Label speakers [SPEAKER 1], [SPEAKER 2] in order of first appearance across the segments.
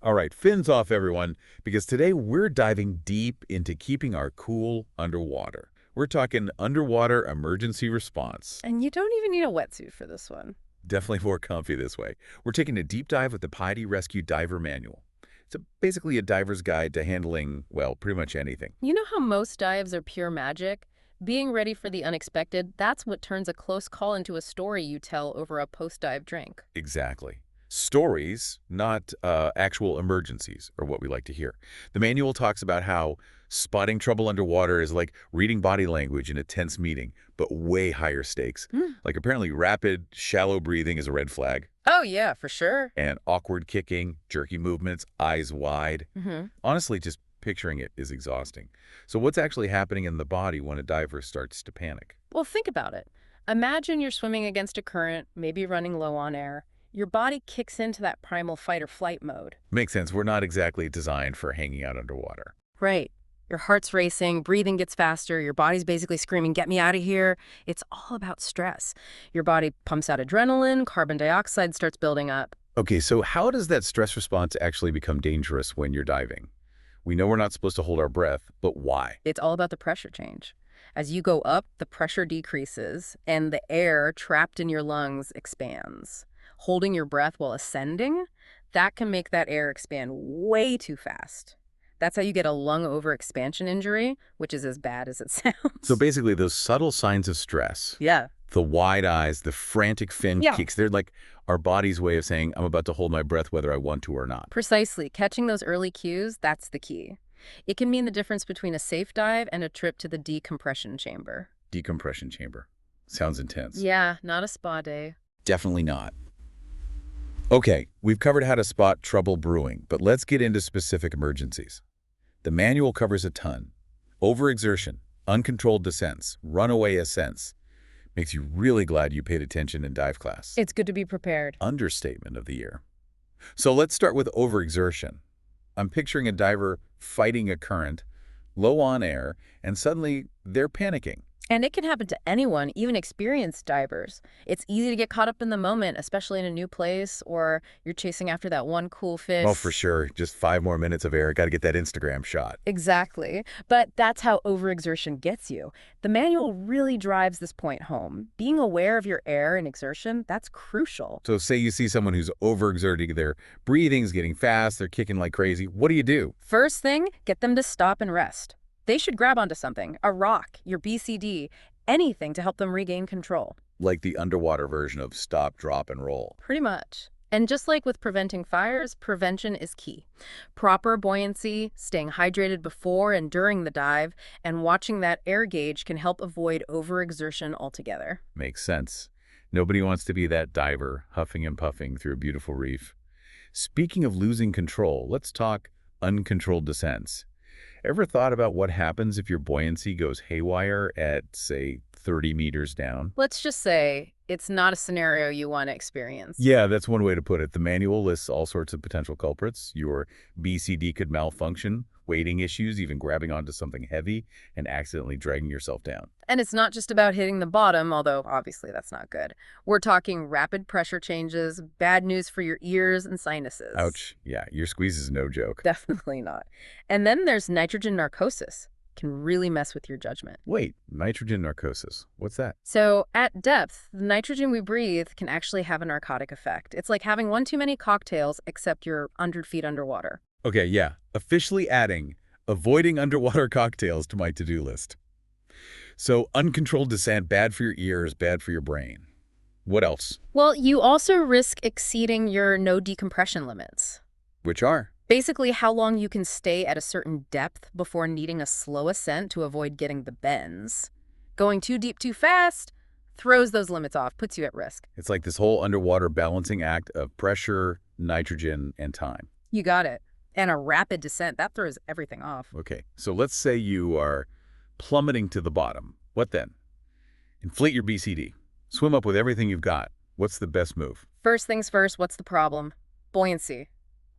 [SPEAKER 1] All right, fins off, everyone, because today we're diving deep into keeping our cool underwater. We're talking underwater emergency response.
[SPEAKER 2] And you don't even need a wetsuit for this one.
[SPEAKER 1] Definitely more comfy this way. We're taking a deep dive with the Piety Rescue Diver Manual. It's basically a diver's guide to handling, well, pretty much anything.
[SPEAKER 2] You know how most dives are pure magic? Being ready for the unexpected, that's what turns a close call into a story you tell over a post-dive drink.
[SPEAKER 1] Exactly. Stories, not actual emergencies, are what we like to hear. The manual talks about how spotting trouble underwater is like reading body language in a tense meeting, but way higher stakes.
[SPEAKER 2] Hmm.
[SPEAKER 1] Like apparently rapid, shallow breathing is a red flag,
[SPEAKER 2] Oh, yeah, for sure.
[SPEAKER 1] and awkward kicking, jerky movements, eyes wide.
[SPEAKER 2] Hmm.
[SPEAKER 1] Honestly, just picturing it is exhausting. So what's actually happening in the body when a diver starts to panic?
[SPEAKER 2] Well, think about it. Imagine you're swimming against a current, maybe running low on air. Your body kicks into that primal fight or flight mode.
[SPEAKER 1] Makes sense. We're not exactly designed for hanging out underwater.
[SPEAKER 2] Right. Your heart's racing, breathing gets faster, your body's basically screaming, get me out of here. It's all about stress. Your body pumps out adrenaline, carbon dioxide starts building up.
[SPEAKER 1] Okay, so how does that stress response actually become dangerous when you're diving? We know we're not supposed to hold our breath, but why?
[SPEAKER 2] It's all about the pressure change. As you go up, the pressure decreases and the air trapped in your lungs expands. Holding your breath while ascending, that can make that air expand way too fast. That's how you get a lung overexpansion injury, which is as bad as it
[SPEAKER 1] So
[SPEAKER 2] sounds.
[SPEAKER 1] basically, those subtle signs of stress,
[SPEAKER 2] Yeah.
[SPEAKER 1] the wide eyes, the frantic fin
[SPEAKER 2] Yeah.
[SPEAKER 1] kicks, they're like our body's way of saying, I'm about to hold my breath whether I want to or not.
[SPEAKER 2] Precisely. Catching those early cues, that's the key. It can mean the difference between a safe dive and a trip to the decompression chamber.
[SPEAKER 1] Decompression chamber. Sounds intense.
[SPEAKER 2] Yeah, not a spa day.
[SPEAKER 1] Definitely not. Okay, we've covered how to spot trouble brewing, but let's get into specific emergencies. The manual covers a ton. Overexertion, uncontrolled descents, runaway ascents. Makes you really glad you paid attention in dive class.
[SPEAKER 2] It's good to be prepared.
[SPEAKER 1] Understatement of the year. So let's start with overexertion. I'm picturing a diver fighting a current, low on air, and suddenly they're panicking.
[SPEAKER 2] And it can happen to anyone, even experienced divers. It's easy to get caught up in the moment, especially in a new place, or you're chasing after that one cool fish.
[SPEAKER 1] Oh, for sure. Just 5 more minutes of air. Got to get that Instagram shot.
[SPEAKER 2] Exactly. But that's how overexertion gets you. The manual really drives this point home. Being aware of your air and exertion, that's crucial.
[SPEAKER 1] So say you see someone who's overexerting, their breathing's getting fast, they're kicking like crazy. What do you do?
[SPEAKER 2] First thing, get them to stop and rest. They should grab onto something, a rock, your BCD, anything to help them regain control.
[SPEAKER 1] Like the underwater version of stop, drop, and roll.
[SPEAKER 2] Pretty much. And just like with preventing fires, prevention is key. Proper buoyancy, staying hydrated before and during the dive, and watching that air gauge can help avoid overexertion altogether.
[SPEAKER 1] Makes sense. Nobody wants to be that diver huffing and puffing through a beautiful reef. Speaking of losing control, let's talk uncontrolled descents. Ever thought about what happens if your buoyancy goes haywire at, say, 30 meters down?
[SPEAKER 2] Let's just say it's not a scenario you want to experience.
[SPEAKER 1] Yeah, that's one way to put it. The manual lists all sorts of potential culprits. Your BCD could malfunction, weighting issues, even grabbing onto something heavy and accidentally dragging yourself down.
[SPEAKER 2] And it's not just about hitting the bottom, although obviously that's not good. We're talking rapid pressure changes, bad news for your ears and sinuses.
[SPEAKER 1] Ouch. Yeah, your squeeze is no joke.
[SPEAKER 2] Definitely not. And then there's nitrogen narcosis. Can really mess with your judgment.
[SPEAKER 1] Wait, nitrogen narcosis. What's that?
[SPEAKER 2] So at depth, the nitrogen we breathe can actually have a narcotic effect. It's like having one too many cocktails, except you're 100 feet underwater.
[SPEAKER 1] Okay, yeah. Officially adding avoiding underwater cocktails to my to-do list. So uncontrolled descent, bad for your ears, bad for your brain. What else?
[SPEAKER 2] Well, you also risk exceeding your no decompression limits.
[SPEAKER 1] Which are?
[SPEAKER 2] Basically, how long you can stay at a certain depth before needing a slow ascent to avoid getting the bends. Going too deep too fast throws those limits off, puts you at risk.
[SPEAKER 1] It's like this whole underwater balancing act of pressure, nitrogen, and time.
[SPEAKER 2] You got it. And a rapid descent, that throws everything off.
[SPEAKER 1] Okay, so let's say you are plummeting to the bottom. What then? Inflate your BCD. Swim up with everything you've got. What's the best move?
[SPEAKER 2] First things first, what's the problem? Buoyancy.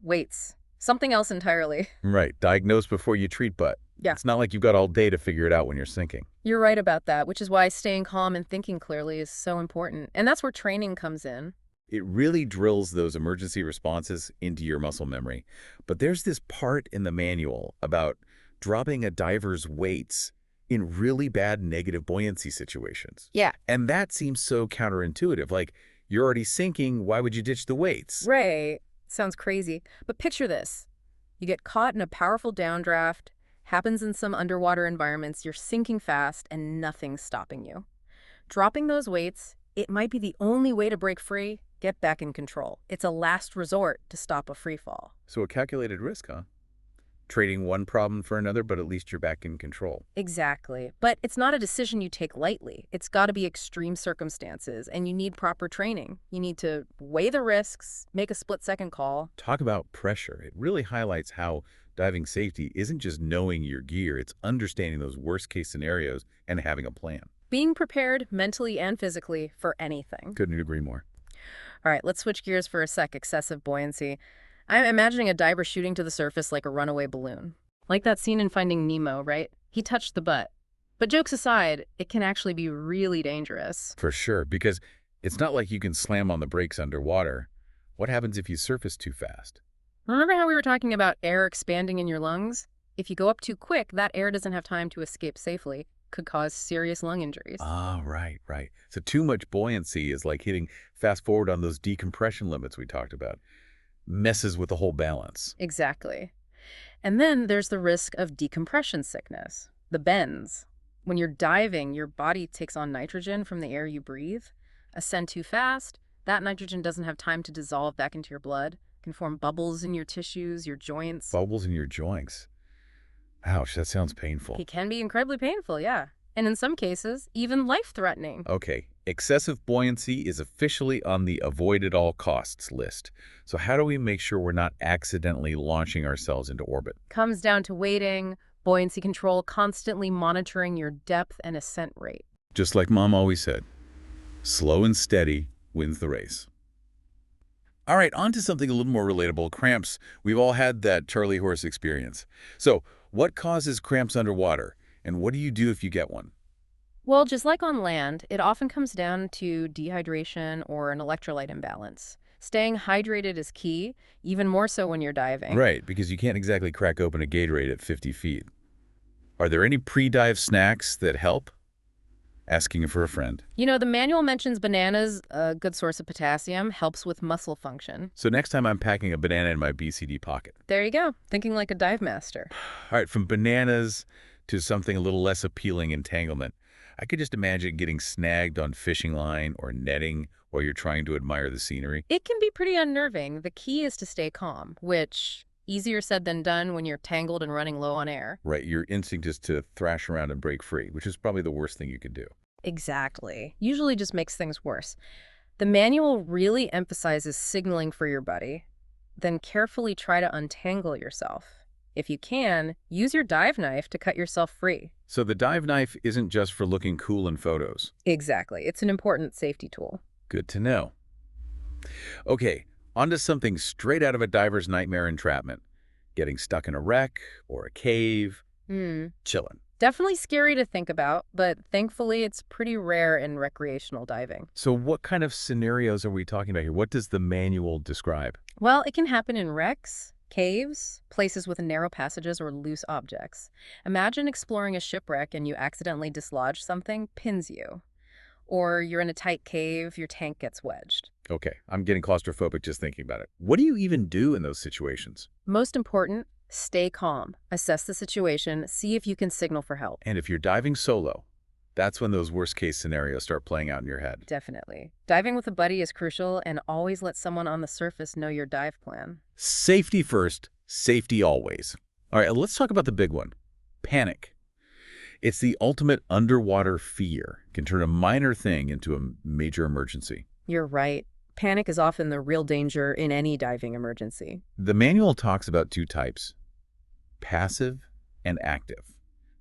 [SPEAKER 2] Weights. Something else entirely.
[SPEAKER 1] Right, diagnose before you treat, but
[SPEAKER 2] Yeah.
[SPEAKER 1] it's not like you've got all day to figure it out when you're sinking.
[SPEAKER 2] You're right about that, which is why staying calm and thinking clearly is so important. And that's where training comes in.
[SPEAKER 1] It really drills those emergency responses into your muscle memory. But there's this part in the manual about dropping a diver's weights in really bad negative buoyancy situations.
[SPEAKER 2] Yeah.
[SPEAKER 1] And that seems so counterintuitive. Like, you're already sinking, why would you ditch the weights?
[SPEAKER 2] Right. Sounds crazy. But picture this. You get caught in a powerful downdraft, happens in some underwater environments, you're sinking fast, and nothing's stopping you. Dropping those weights, it might be the only way to break free, get back in control. It's a last resort to stop a free fall.
[SPEAKER 1] So a calculated risk, huh? Trading one problem for another, but at least you're back in control.
[SPEAKER 2] Exactly. But it's not a decision you take lightly. It's got to be extreme circumstances, and you need proper training. You need to weigh the risks, make a split-second call.
[SPEAKER 1] Talk about pressure. It really highlights how diving safety isn't just knowing your gear, it's understanding those worst-case scenarios and having a plan.
[SPEAKER 2] Being prepared mentally and physically for anything.
[SPEAKER 1] Couldn't agree more.
[SPEAKER 2] All right, let's switch gears for a sec. Excessive buoyancy. I'm imagining a diver shooting to the surface like a runaway balloon. Like that scene in Finding Nemo, right? He touched the butt. But jokes aside, it can actually be really dangerous.
[SPEAKER 1] For sure, because it's not like you can slam on the brakes underwater. What happens if you surface too fast?
[SPEAKER 2] Remember how we were talking about air expanding in your lungs? If you go up too quick, that air doesn't have time to escape safely. Could cause serious lung injuries.
[SPEAKER 1] Ah, right, right. So too much buoyancy is like hitting fast forward on those decompression limits we talked about. Messes with the whole balance.
[SPEAKER 2] Exactly. And then there's the risk of decompression sickness, the bends. When you're diving, your body takes on nitrogen from the air you breathe. Ascend too fast, that nitrogen doesn't have time to dissolve back into your blood, can form bubbles in your tissues, your joints.
[SPEAKER 1] Bubbles in your joints. Ouch, that sounds painful.
[SPEAKER 2] It can be incredibly painful, yeah. And in some cases, even life-threatening.
[SPEAKER 1] Okay, excessive buoyancy is officially on the avoid at all costs list. So how do we make sure we're not accidentally launching ourselves into orbit?
[SPEAKER 2] Comes down to weighting, buoyancy control, constantly monitoring your depth and ascent rate.
[SPEAKER 1] Just like Mom always said, slow and steady wins the race. All right, on to something a little more relatable, cramps. We've all had that Charlie horse experience. So what causes cramps underwater, and what do you do if you get one?
[SPEAKER 2] Well, just like on land, it often comes down to dehydration or an electrolyte imbalance. Staying hydrated is key, even more so when you're diving.
[SPEAKER 1] Right, because you can't exactly crack open a Gatorade at 50 feet. Are there any pre-dive snacks that help? Asking for a friend.
[SPEAKER 2] You know, the manual mentions bananas, a good source of potassium, helps with muscle function.
[SPEAKER 1] So next time I'm packing a banana in my BCD pocket.
[SPEAKER 2] There you go, thinking like a dive master.
[SPEAKER 1] All right, from bananas to something a little less appealing, entanglement. I could just imagine getting snagged on fishing line or netting while you're trying to admire the scenery.
[SPEAKER 2] It can be pretty unnerving. The key is to stay calm, which, easier said than done when you're tangled and running low on air.
[SPEAKER 1] Right, your instinct is to thrash around and break free, which is probably the worst thing you could do.
[SPEAKER 2] Exactly. Usually just makes things worse. The manual really emphasizes signaling for your buddy, then carefully try to untangle yourself. If you can, use your dive knife to cut yourself free.
[SPEAKER 1] So the dive knife isn't just for looking cool in photos.
[SPEAKER 2] Exactly. It's an important safety tool.
[SPEAKER 1] Good to know. Okay, on to something straight out of a diver's nightmare entrapment. Getting stuck in a wreck or a cave, chilling.
[SPEAKER 2] Definitely scary to think about, but thankfully it's pretty rare in recreational diving.
[SPEAKER 1] So what kind of scenarios are we talking about here? What does the manual describe?
[SPEAKER 2] Well, it can happen in wrecks, caves, places with narrow passages or loose objects. Imagine exploring a shipwreck and you accidentally dislodge something, pins you. Or you're in a tight cave, your tank gets wedged.
[SPEAKER 1] Okay, I'm getting claustrophobic just thinking about it. What do you even do in those situations?
[SPEAKER 2] Most important, stay calm. Assess the situation, see if you can signal for help.
[SPEAKER 1] And if you're diving solo, that's when those worst-case scenarios start playing out in your head.
[SPEAKER 2] Definitely. Diving with a buddy is crucial, and always let someone on the surface know your dive plan.
[SPEAKER 1] Safety first, safety always. All right, let's talk about the big one, panic. It's the ultimate underwater fear. It can turn a minor thing into a major emergency.
[SPEAKER 2] You're right. Panic is often the real danger in any diving emergency.
[SPEAKER 1] The manual talks about two types, passive and active.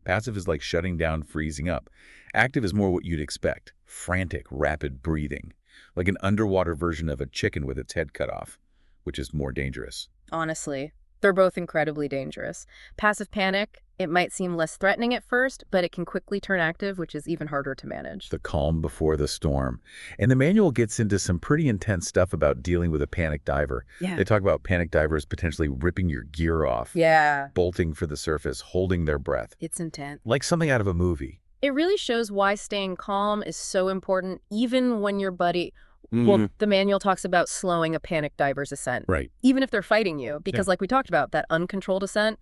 [SPEAKER 1] Passive is like shutting down, freezing up. Active is more what you'd expect, frantic, rapid breathing, like an underwater version of a chicken with its head cut off, which is more dangerous.
[SPEAKER 2] Honestly, They're both incredibly dangerous. Passive panic, it might seem less threatening at first, but it can quickly turn active, which is even harder to manage.
[SPEAKER 1] The calm before the storm. And the manual gets into some pretty intense stuff about dealing with a panic diver.
[SPEAKER 2] Yeah.
[SPEAKER 1] They talk about panic divers potentially ripping your gear off,
[SPEAKER 2] Yeah,
[SPEAKER 1] bolting for the surface, holding their breath,
[SPEAKER 2] it's intense.
[SPEAKER 1] like something out of a movie.
[SPEAKER 2] It really shows why staying calm is so important, even when your buddy. Well,
[SPEAKER 1] Mhm.
[SPEAKER 2] the manual talks about slowing a panic diver's ascent,
[SPEAKER 1] Right.
[SPEAKER 2] even if they're fighting you, because like we talked about, that uncontrolled ascent,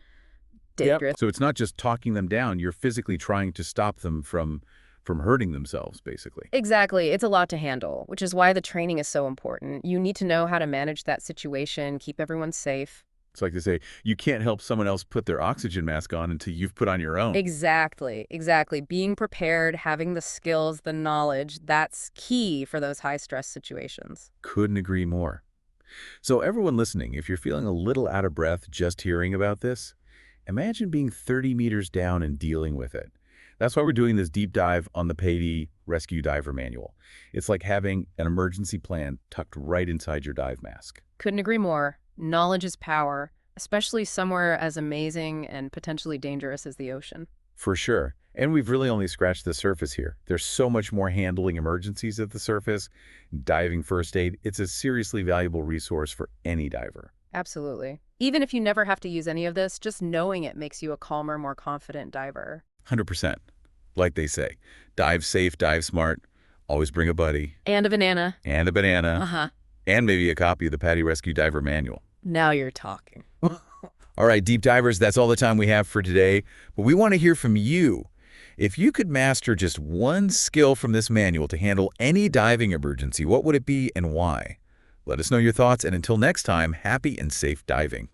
[SPEAKER 2] dangerous.
[SPEAKER 1] So it's not just talking them down, you're physically trying to stop them from hurting themselves, basically.
[SPEAKER 2] Exactly. It's a lot to handle, which is why the training is so important. You need to know how to manage that situation, keep everyone safe.
[SPEAKER 1] It's like they say, you can't help someone else put their oxygen mask on until you've put on your own.
[SPEAKER 2] Exactly, exactly. Being prepared, having the skills, the knowledge, that's key for those high-stress situations.
[SPEAKER 1] Couldn't agree more. So everyone listening, if you're feeling a little out of breath just hearing about this, imagine being 30 meters down and dealing with it. That's why we're doing this deep dive on the Payday Rescue Diver Manual. It's like having an emergency plan tucked right inside your dive mask.
[SPEAKER 2] Couldn't agree more. Knowledge is power, especially somewhere as amazing and potentially dangerous as the ocean.
[SPEAKER 1] For sure. And we've really only scratched the surface here. There's so much more handling emergencies at the surface. Diving first aid, it's a seriously valuable resource for any diver.
[SPEAKER 2] Absolutely. Even if you never have to use any of this, just knowing it makes you a calmer, more confident diver.
[SPEAKER 1] 100%. Like they say, dive safe, dive smart, always bring a buddy,
[SPEAKER 2] And a banana.
[SPEAKER 1] and a banana,
[SPEAKER 2] Uh-huh.
[SPEAKER 1] and maybe a copy of the Payday Rescue Diver Manual.
[SPEAKER 2] Now you're talking.
[SPEAKER 1] All right, deep divers, that's all the time we have for today, but we want to hear from you. If you could master just one skill from this manual to handle any diving emergency, what would it be and why? Let us know your thoughts, and until next time, happy and safe diving.